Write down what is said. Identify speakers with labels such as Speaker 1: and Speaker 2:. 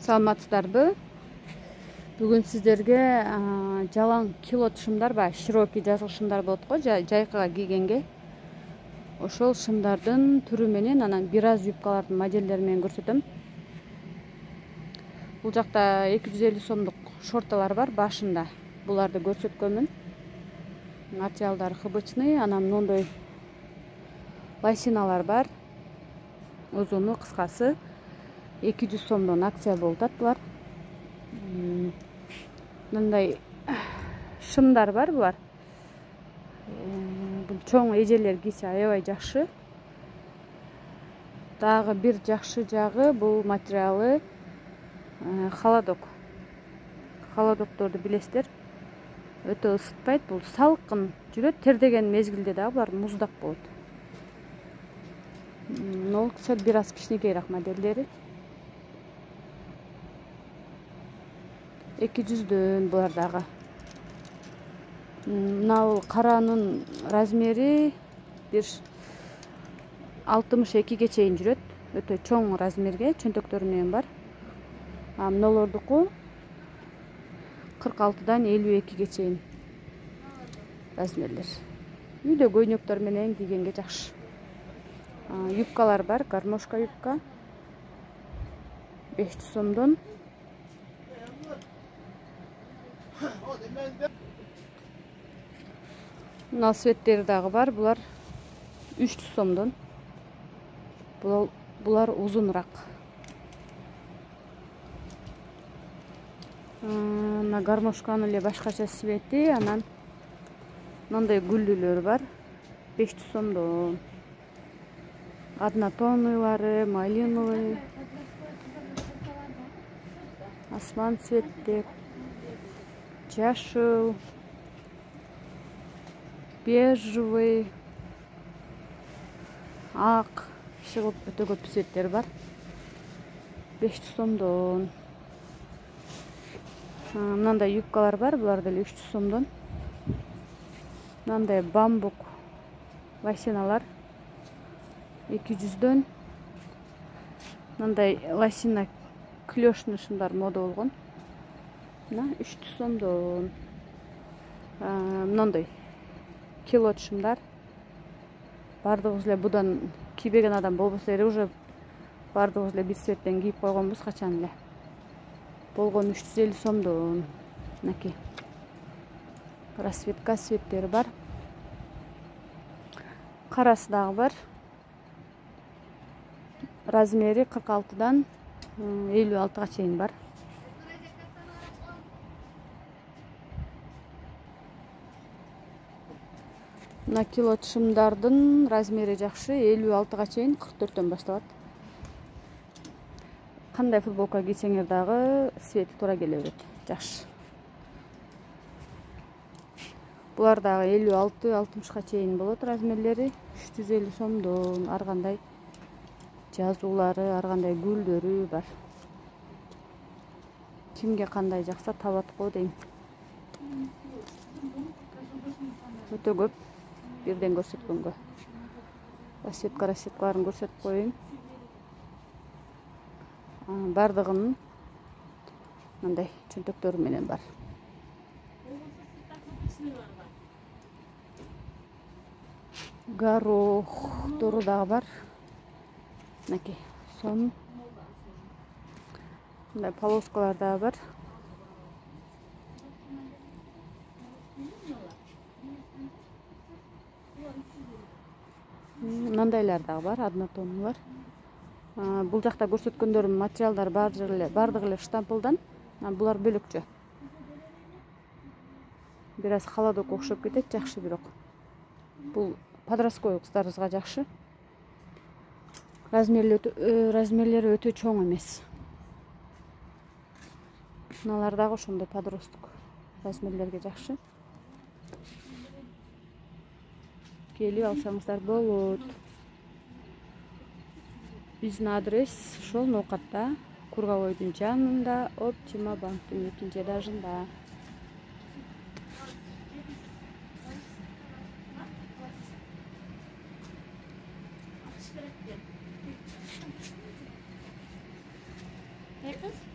Speaker 1: Саламатсыздарбы? Бүгүн сиздерге жалаң килот шымдар бар, широкий жазгы шымдар болот го, жайкыга кийгенге. Ошол шымдардын түрү менен анан бир аз юбкалардын моделдери менен көрсөтөм. Бул жакта 250 сомдук шорталар бар башында. Буларды көрсөткөнмүн. Материалдары хыбычный, анан мондой лосиналар бар. Узуну, кыскасы 200 сомдон акция болуп атат. Мындай шымдар бар булар. Бул чоң эжелер кийсе аябай жакшы. Дагы бир жакшы жагы бул материалы холодок. Холодокторду билесиздер. Өтө ысытпайт, бул салкын жүрөт, тердеген мезгилде дагы булар муздак болот. Нол бир аз кичинекейирээк модельдери. 200дөн булар дагы. Мына каранын размери бир 62ге чейин жүрөт. Өтө чоң размерге, чөнтөктөрү менен бар. Мыналордуку 46дан 52ге чейин размерлер. Үйдө көйнөктөр менен кийгенге жакшы. Юбкалар бар, гармошка юбка. 500 сомдон. Мына светтери дагы бар, булар 300 сомдон. Булар узунураак. Мына гармошканын эле башкача свети, анан мындай гүлдүүлөр бар. 500 сомдон. Однотонныйлары, малиновый, асман цветти, жашыл, бежевый, ак, өтө көп цветтер бар. 500 сомдон. Мындай юбкалар бар, булар деле 300 сомдон. Мындай бамбук лосиналар 200дөн. Мындай лосина клешный шымдар мода болгон. Мына 300 сомдон. Мындай килот шымдар. Бардыгыбыз эле будан кийбеген адам болбосо керек, уже бардыгыбыз эле бир цветтен кийип койгонбуз качан эле. Болгон 350 сомдон. Мынакей. Расцветка светтери бар. Карасы дагы бар. Размери 46дан 56га чейин бар. Мына килот шымдардын размери жакшы, 56га чейин 44дөн башталат. Кандай футболка кийсеңер дагы свети туура келе берет. Жакшы. Булар дагы 56-60га чейин болот размерлери. 350 сомдон. Ар кандай жазуулары, ар кандай гүлдөрү бар. Кимге кандай жакса табат го дейм. Өтө көп. Бирден көрсөткөнгө. Расцветкаларын көрсөтүп коеюн. Бардыгынын мындай чөнтөктөрү менен бар. Горохтору дагы бар. Мынакей сом. Мындай полоскалар дагы бар. Мындайлар дагы бар, однотоннуулар. Бул жакта көрсөткөндөрүм материалдар бардыгы эле штампылдан. Булар бөлөкчө. Бир аз холодок окшоп кетет, жакшы бирок. Бул подростковый кыздарыбызга жакшы. Размерлери өтө чоң эмес. Мыналар дагы ошондой подросток размерлерге жакшы. Келип алсаңыздар болот. Биздин адрес ошол Ноокатта, Кургабойдун жанында, Оптима банктын 2-нчи этажында.
Speaker 2: Ne kız?